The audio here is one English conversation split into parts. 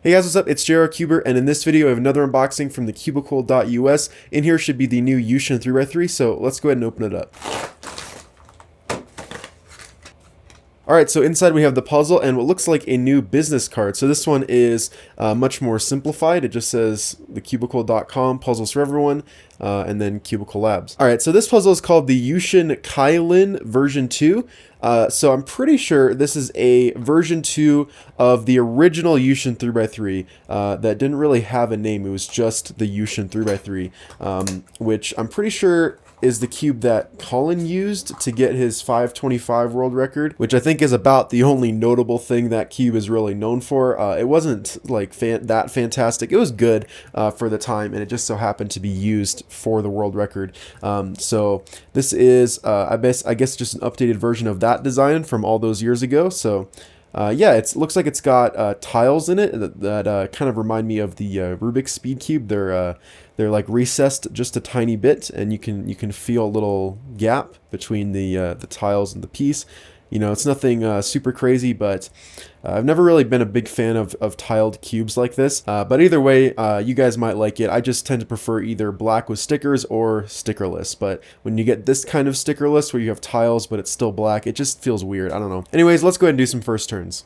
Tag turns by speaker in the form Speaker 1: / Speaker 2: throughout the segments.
Speaker 1: Hey guys, what's up? It's JR Cuber, and in this video I have another unboxing from the cubicle.us. In here should be the new Yuxin 3x3, so let's go ahead and open it up. Alright, so inside we have the puzzle and what looks like a new business card. So this one is much more simplified. It just says thecubicle.com, puzzles for everyone, and then Cubicle Labs. Alright, so this puzzle is called the Yuxin Kylin version 2. So I'm pretty sure this is a version 2 of the original Yuxin 3x3 that didn't really have a name. It was just the Yuxin 3x3, which I'm pretty sure is the cube that Kylin used to get his 525 world record, which I think is about the only notable thing that cube is really known for. It wasn't like that fantastic. It was good for the time, and it just so happened to be used for the world record. So this is, I guess, just an updated version of that design from all those years ago. So yeah, it looks like it's got tiles in it that kind of remind me of the Rubik's Speed Cube. They're like recessed just a tiny bit, and you can feel a little gap between the tiles and the piece. You know, it's nothing super crazy, but I've never really been a big fan of tiled cubes like this. But either way, you guys might like it. I just tend to prefer either black with stickers or stickerless. But when you get this kind of stickerless where you have tiles but it's still black, it just feels weird. I don't know. Anyways, let's go ahead and do some first turns.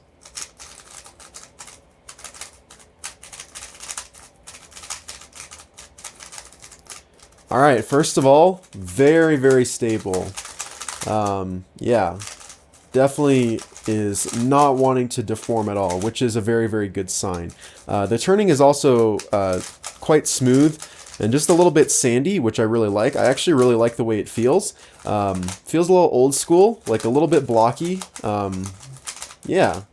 Speaker 1: Alright, first of all, very stable. Yeah, definitely is not wanting to deform at all, which is a very good sign. The turning is also quite smooth and just a little bit sandy, which I really like. I actually really like the way it feels. Feels a little old school, like a little bit blocky. Yeah.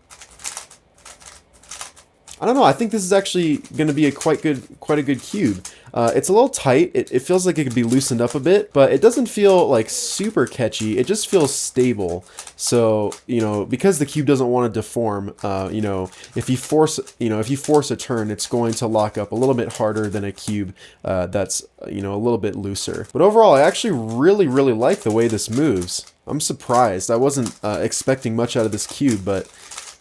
Speaker 1: I don't know, I think this is actually going to be quite a good cube. It's a little tight. It feels like it could be loosened up a bit, but it doesn't feel like super catchy. It just feels stable. So, you know, because the cube doesn't want to deform, you know, if you force a turn, it's going to lock up a little bit harder than a cube that's, you know, a little bit looser. But overall, I actually really like the way this moves. I'm surprised. I wasn't expecting much out of this cube, but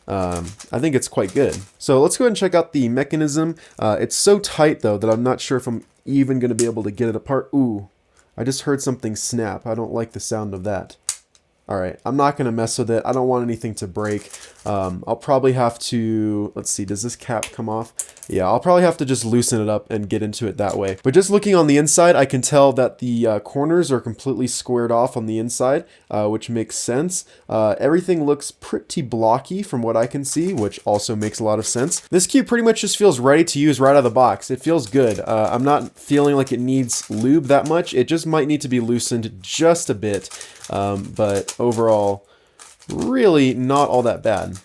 Speaker 1: I think it's quite good. So let's go ahead and check out the mechanism. It's so tight though that I'm not sure if I'm even going to be able to get it apart. Ooh, I just heard something snap. I don't like the sound of that. Alright, I'm not going to mess with it. I don't want anything to break. I'll probably have to, let's see, does this cap come off? Yeah, I'll probably have to just loosen it up and get into it that way. But just looking on the inside, I can tell that the corners are completely squared off on the inside, which makes sense. Everything looks pretty blocky from what I can see, which also makes a lot of sense. This cube pretty much just feels ready to use right out of the box. It feels good. I'm not feeling like it needs lube that much. It just might need to be loosened just a bit. But overall, really not all that bad.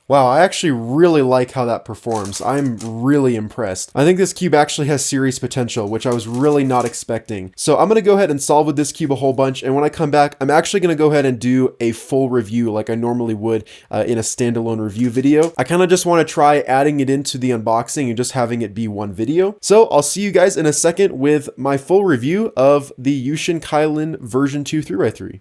Speaker 1: Wow, I actually really like how that performs. I'm really impressed. I think this cube actually has serious potential, which I was really not expecting. So I'm going to go ahead and solve with this cube a whole bunch, and when I come back, I'm actually going to go ahead and do a full review like I normally would in a standalone review video. I kind of just want to try adding it into the unboxing and just having it be one video. So I'll see you guys in a second with my full review of the Yuxin Kylin version 2 3x3.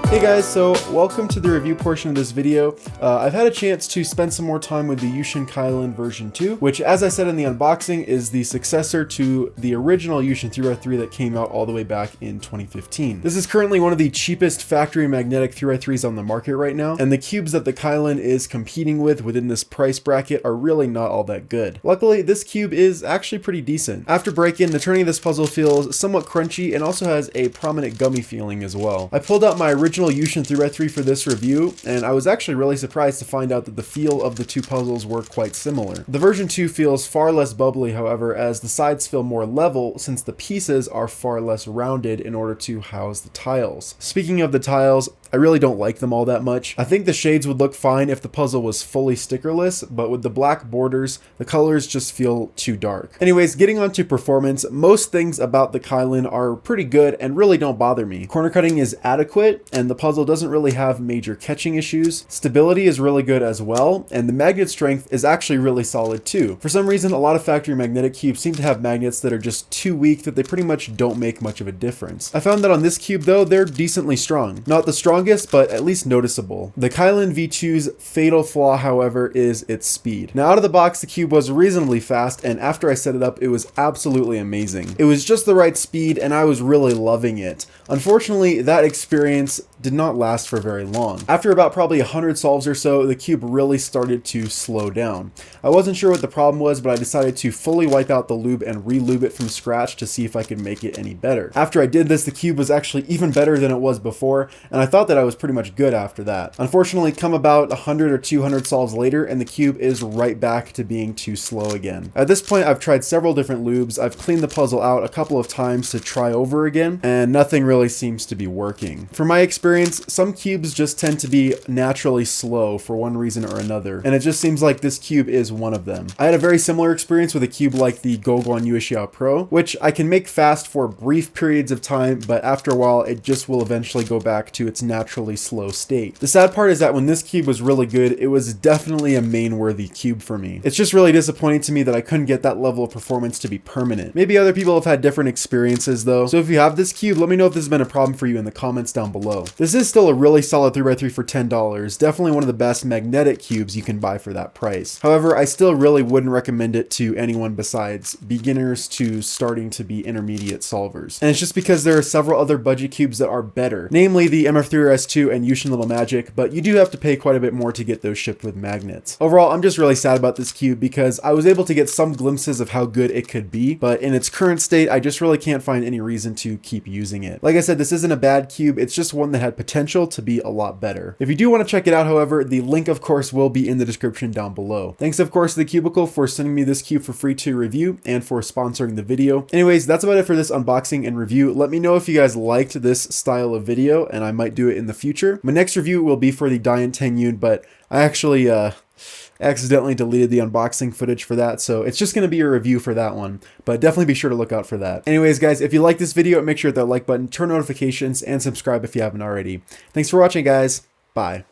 Speaker 1: Hey guys, so welcome to the review portion of this video. I've had a chance to spend some more time with the Yuxin Kylin version 2, which, as I said in the unboxing, is the successor to the original Yuxin 3x3 that came out all the way back in 2015. This is currently one of the cheapest factory magnetic 3x3s on the market right now, and the cubes that the Kylin is competing with within this price bracket are really not all that good. Luckily, this cube is actually pretty decent. After break-in, the turning of this puzzle feels somewhat crunchy and also has a prominent gummy feeling as well. I pulled out my original Yuxin 3x3 for this review, and I was actually really surprised to find out that the feel of the two puzzles were quite similar. The version 2 feels far less bubbly, however, as the sides feel more level since the pieces are far less rounded in order to house the tiles. Speaking of the tiles, I really don't like them all that much. I think the shades would look fine if the puzzle was fully stickerless, but with the black borders, the colors just feel too dark. Anyways, getting on to performance, most things about the Kylin are pretty good and really don't bother me. Corner cutting is adequate, and the puzzle doesn't really have major catching issues. Stability is really good as well, and the magnet strength is actually really solid too. For some reason, a lot of factory magnetic cubes seem to have magnets that are just too weak that they pretty much don't make much of a difference. I found that on this cube though, they're decently strong. Not the strongest, but at least noticeable. The Kylin V2's fatal flaw, however, is its speed. Now out of the box, the cube was reasonably fast, and after I set it up, it was absolutely amazing. It was just the right speed, and I was really loving it. Unfortunately, that experience did not last for very long. After about probably 100 solves or so, the cube really started to slow down. I wasn't sure what the problem was, but I decided to fully wipe out the lube and re-lube it from scratch to see if I could make it any better. After I did this, the cube was actually even better than it was before, and I thought that I was pretty much good after that. Unfortunately, come about 100 or 200 solves later, and the cube is right back to being too slow again. At this point, I've tried several different lubes, I've cleaned the puzzle out a couple of times to try over again, and nothing really seems to be working. From my experience, some cubes just tend to be naturally slow for one reason or another, and it just seems like this cube is one of them. I had a very similar experience with a cube like the Gogwan Yuxiao Pro, which I can make fast for brief periods of time, but after a while it just will eventually go back to its naturally slow state. The sad part is that when this cube was really good, it was definitely a main-worthy cube for me. It's just really disappointing to me that I couldn't get that level of performance to be permanent. Maybe other people have had different experiences though, so if you have this cube, let me know if this has been a problem for you in the comments down below. This is still a really solid 3x3 for $10, definitely one of the best magnetic cubes you can buy for that price. However, I still really wouldn't recommend it to anyone besides beginners to starting to be intermediate solvers. And it's just because there are several other budget cubes that are better, namely the MF3RS2 and Yuxin Little Magic, but you do have to pay quite a bit more to get those shipped with magnets. Overall, I'm just really sad about this cube because I was able to get some glimpses of how good it could be, but in its current state, I just really can't find any reason to keep using it. Like I said, this isn't a bad cube, it's just one that had potential to be a lot better. If you do want to check it out, however, the link of course will be in the description down below. Thanks of course to the Cubicle for sending me this cube for free to review and for sponsoring the video. Anyways, that's about it for this unboxing and review. Let me know if you guys liked this style of video and I might do it in the future. My next review will be for the Diant 10 Yun, but I actually accidentally deleted the unboxing footage for that, so it's just going to be a review for that one, but definitely be sure to look out for that. Anyways guys, if you like this video, make sure to hit that like button, turn notifications, and subscribe if you haven't already. Thanks for watching guys, bye.